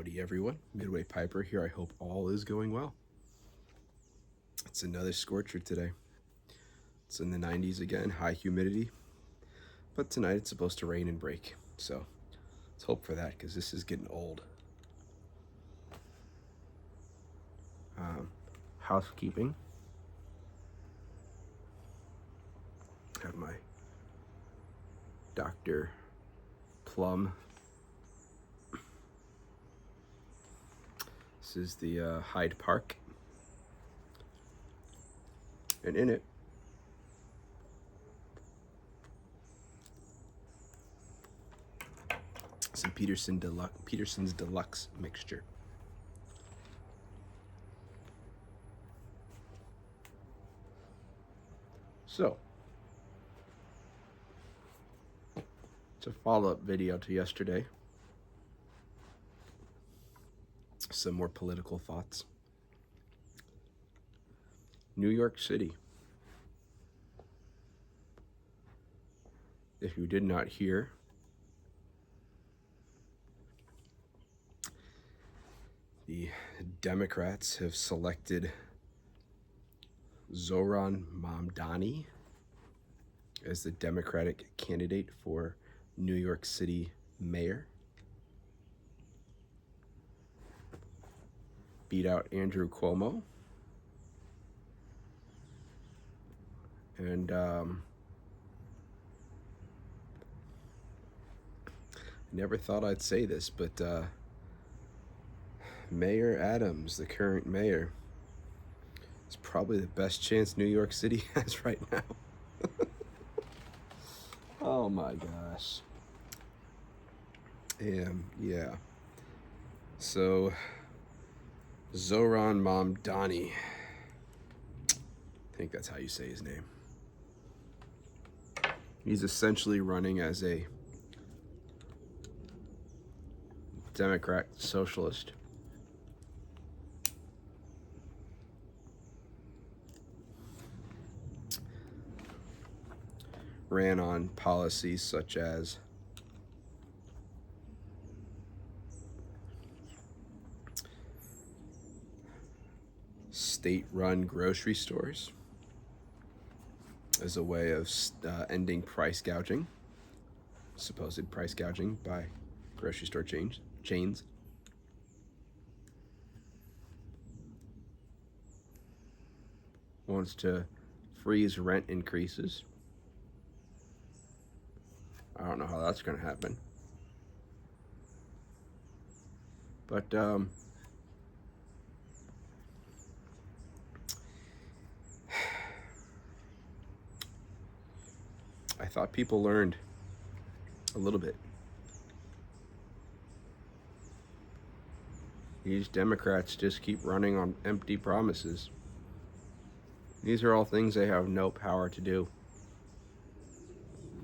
Howdy everyone, Midway Piper here. I hope all is going well. It's another scorcher today. It's in the 90s again, high humidity. But tonight it's supposed to rain and break. So let's hope for that because this is getting old. Housekeeping. Have my Dr. Plum. This is the Hyde Park. And in it, some Peterson's Deluxe mixture. So, it's a follow-up video to yesterday. Some more political thoughts. New York City. If you did not hear, the Democrats have selected Zohran Mamdani as the Democratic candidate for New York City mayor. Beat out Andrew Cuomo. And I never thought I'd say this, but Mayor Adams, the current mayor, is probably the best chance New York City has right now. Oh my gosh. Yeah. So, Zohran Mamdani, I think that's how you say his name. He's essentially running as a Democrat socialist. Ran on policies such as state-run grocery stores as a way of ending price gouging, supposed price gouging by grocery store chains. Wants to freeze rent increases. I don't know how that's going to happen. But I thought people learned a little bit. These Democrats just keep running on empty promises. These are all things they have no power to do.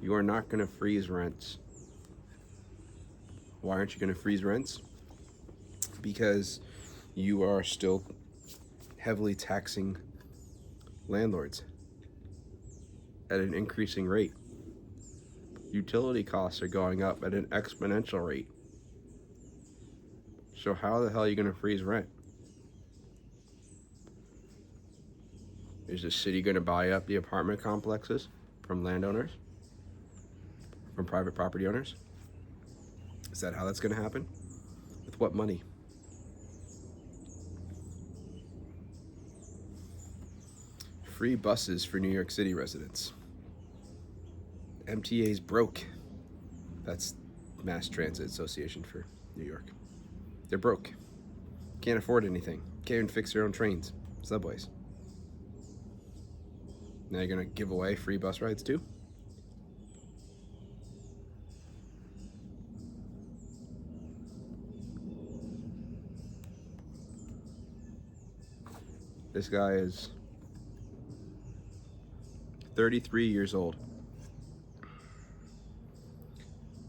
You are not going to freeze rents. Why aren't you going to freeze rents? Because you are still heavily taxing landlords at an increasing rate. Utility costs are going up at an exponential rate. So how the hell are you going to freeze rent? Is the city going to buy up the apartment complexes from landowners? From private property owners? Is that how that's going to happen? With what money? Free buses for New York City residents. MTA's broke. That's Mass Transit Association for New York. They're broke. Can't afford anything. Can't even fix their own trains, subways. Now you're going to give away free bus rides too? This guy is 33 years old.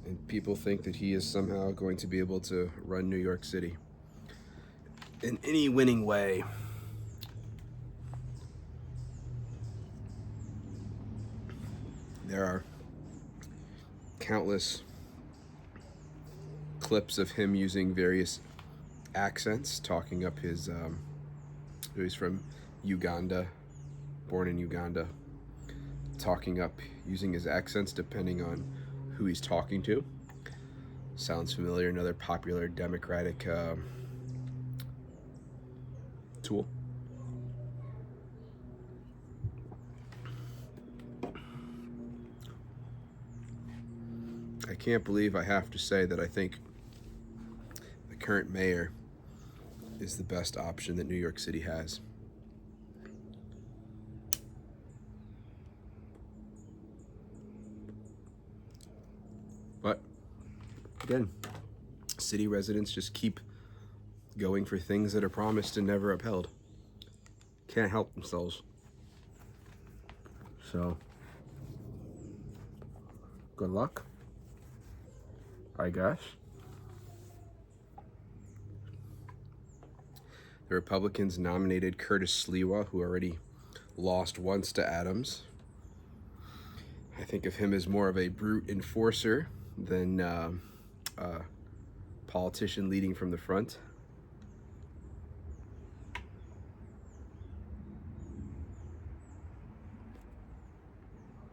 And people think that he is somehow going to be able to run New York City in any winning way. There are countless clips of him using various accents, talking up his, he's from Uganda, born in Uganda, talking up, using his accents depending on who he's talking to. Sounds familiar, another popular Democratic tool. I can't believe I have to say that I think the current mayor is the best option that New York City has. But again, city residents just keep going for things that are promised and never upheld. Can't help themselves. So, good luck, I guess. The Republicans nominated Curtis Sliwa, who already lost once to Adams. I think of him as more of a brute enforcer than a politician leading from the front.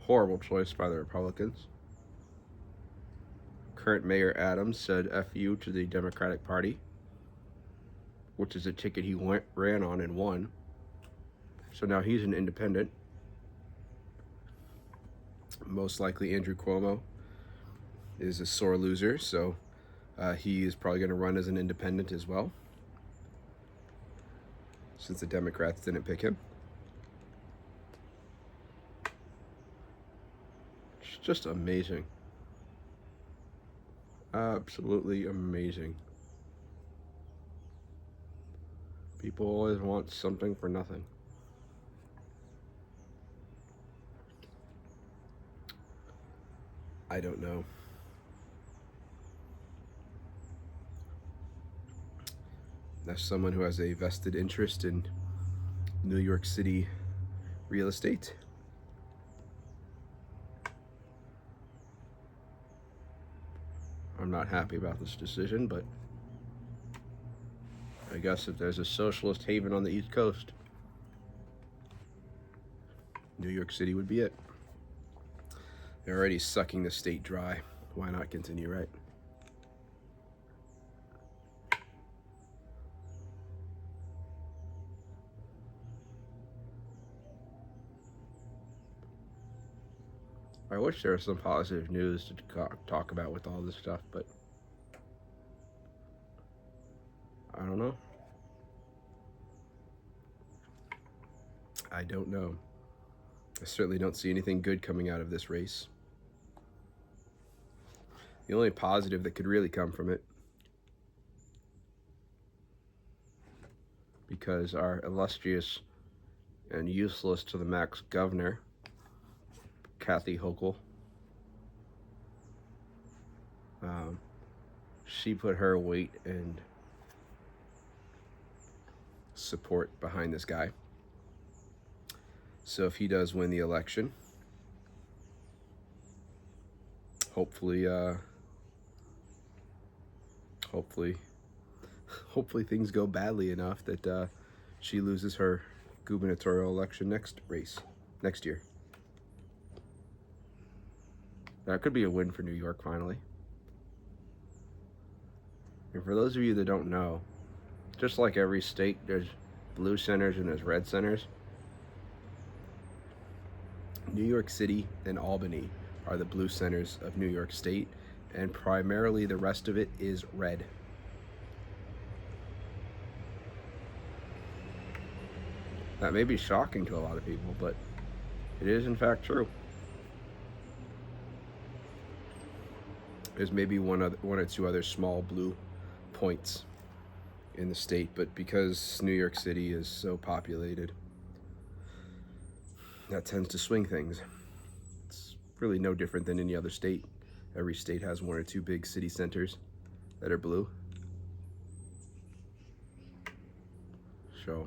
Horrible choice by the Republicans. Current Mayor Adams said F you to the Democratic Party, which is a ticket he ran on and won. So now he's an independent. Most likely Andrew Cuomo is a sore loser, so he is probably going to run as an independent as well, since the Democrats didn't pick him. It's just amazing. Absolutely amazing. People always want something for nothing. I don't know. As someone who has a vested interest in New York City real estate, I'm not happy about this decision, but I guess if there's a socialist haven on the East Coast, New York City would be it. They're already sucking the state dry. Why not continue, right? I wish there was some positive news to talk about with all this stuff, but I don't know. I don't know. I certainly don't see anything good coming out of this race. The only positive that could really come from it, because our illustrious and useless to the max governor, Kathy Hochul, she put her weight and support behind this guy. So if he does win the election, hopefully things go badly enough that she loses her gubernatorial election next year. That could be a win for New York finally. And for those of you that don't know, just like every state, there's blue centers and there's red centers. New York City and Albany are the blue centers of New York State, and primarily the rest of it is red. That may be shocking to a lot of people, but it is in fact true. There's maybe one or two other small blue points in the state, but because New York City is so populated, that tends to swing things. It's really no different than any other state. Every state has one or two big city centers that are blue. So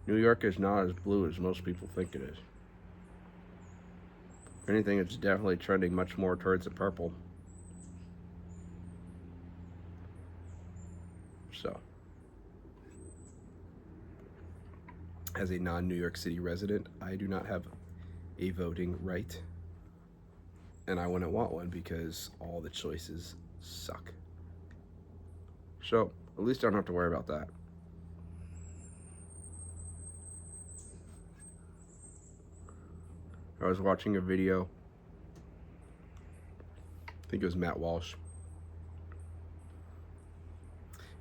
New York is not as blue as most people think it is. If anything, it's definitely trending much more towards the purple. As a non-New York City resident, I do not have a voting right, and I wouldn't want one because all the choices suck. So at least I don't have to worry about that. I was watching a video, I think it was Matt Walsh,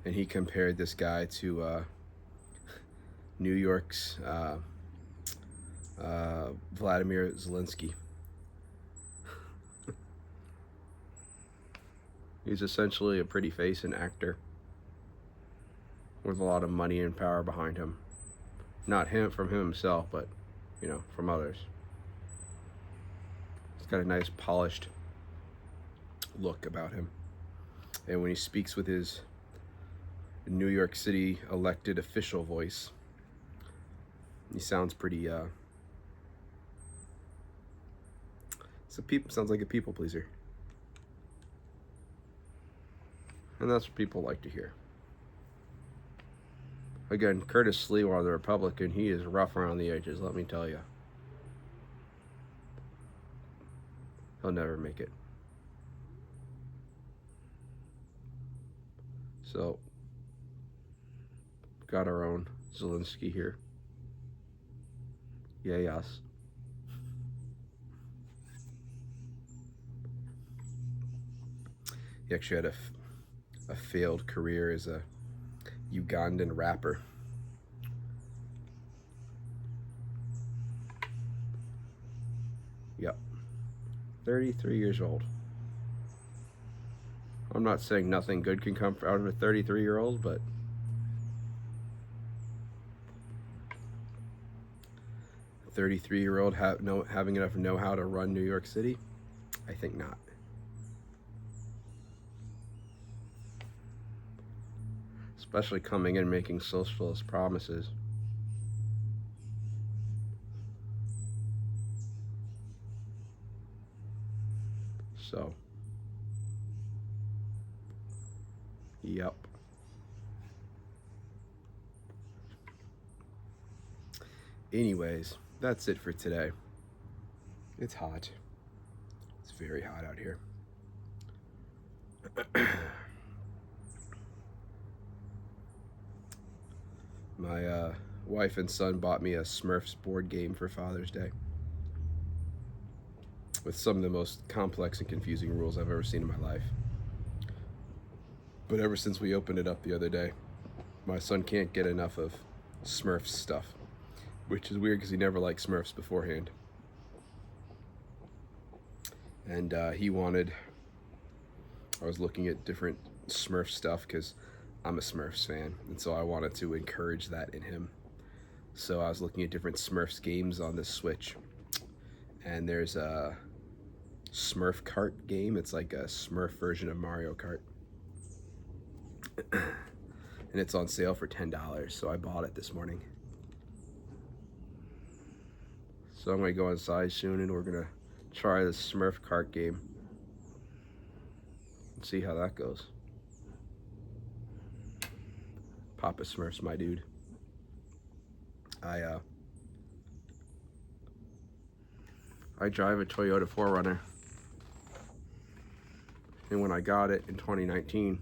and he compared this guy to New York's Vladimir Zelenskyy. He's essentially a pretty face and actor with a lot of money and power behind him. Not him from himself, but you know, from others. He's got a nice polished look about him. And when he speaks with his New York City elected official voice, he sounds pretty sounds like a people pleaser. And that's what people like to hear. Again, Curtis Lee, while the Republican, he is rough around the edges, let me tell you. He'll never make it. So, got our own Zelenskyy here. Yay us. He actually had a failed career as a Ugandan rapper. Yep. 33 years old. I'm not saying nothing good can come out of a 33-year-old, but a 33-year-old having enough know-how to run New York City? I think not. Especially coming in making socialist promises. So, yep. Anyways, that's it for today. It's hot. It's very hot out here. My wife and son bought me a Smurfs board game for Father's Day with some of the most complex and confusing rules I've ever seen in my life. But ever since we opened it up the other day, my son can't get enough of Smurfs stuff, which is weird because he never liked Smurfs beforehand. And I was looking at different Smurf stuff because I'm a Smurfs fan, and so I wanted to encourage that in him. So I was looking at different Smurfs games on the Switch, and there's a Smurf Kart game. It's like a Smurf version of Mario Kart, and it's on sale for $10, so I bought it this morning. So I'm gonna go inside soon, and we're gonna try the Smurf Kart game and see how that goes. Papa Smurf's my dude. I drive a Toyota 4Runner, and when I got it in 2019,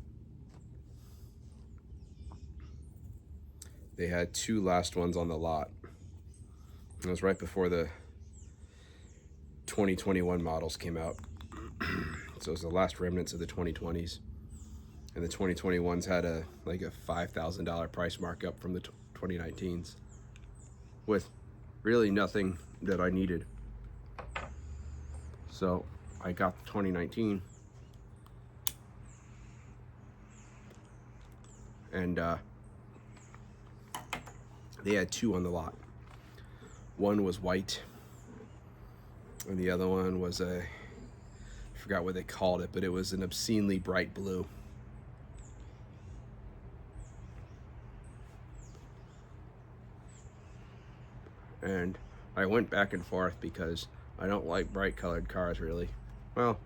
they had two last ones on the lot. It was right before the 2021 models came out. So it was the last remnants of the 2020s. And the 2021s had a $5,000 price markup from the 2019s with really nothing that I needed. So I got the 2019, and they had two on the lot. One was white, and the other one was I forgot what they called it, but it was an obscenely bright blue. And I went back and forth because I don't like bright colored cars really. Well,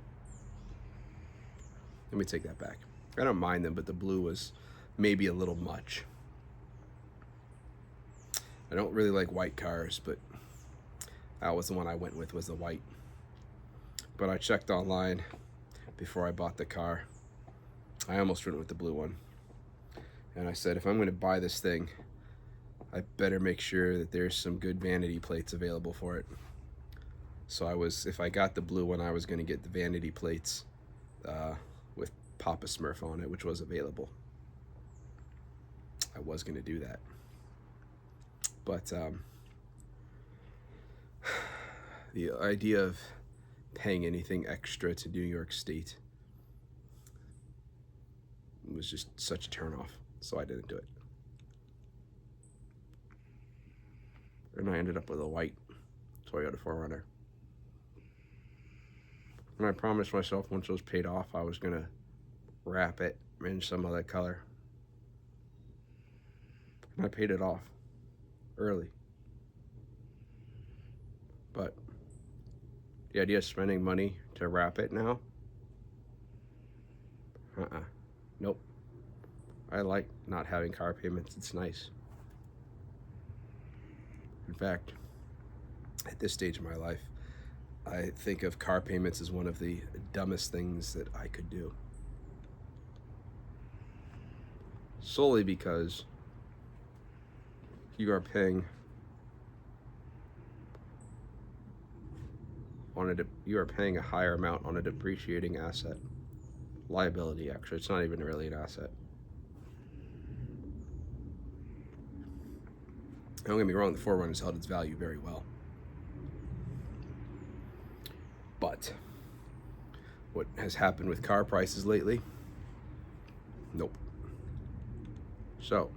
let me take that back. I don't mind them, but the blue was maybe a little much. I don't really like white cars, but that was the one I went with, was the white. But I checked online before I bought the car. I almost went with the blue one. And I said, if I'm going to buy this thing, I better make sure that there's some good vanity plates available for it. So if I got the blue one, I was going to get the vanity plates with Papa Smurf on it, which was available. I was going to do that. But the idea of paying anything extra to New York State was just such a turnoff, so I didn't do it. And I ended up with a white Toyota 4Runner. And I promised myself once it was paid off, I was going to wrap it in some other color. And I paid it off early. But the idea of spending money to wrap it now, nope. I like not having car payments. It's nice. In fact, at this stage of my life, I think of car payments as one of the dumbest things that I could do. Solely because you are paying a higher amount on a depreciating asset. Liability, actually. It's not even really an asset. Don't get me wrong, the 4Runner's held its value very well. But what has happened with car prices lately? Nope. So,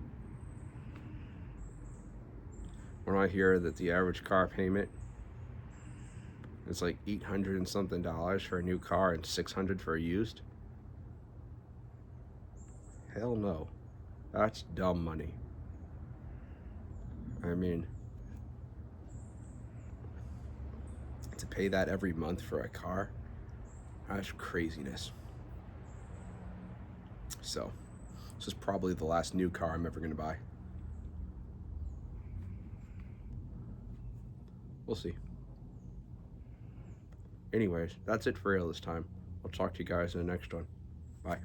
when I hear that the average car payment is like $800 and something for a new car and $600 for a used, hell no. That's dumb money. I mean, to pay that every month for a car, that's craziness. So, this is probably the last new car I'm ever going to buy. We'll see. Anyways, that's it for real this time. I'll talk to you guys in the next one. Bye.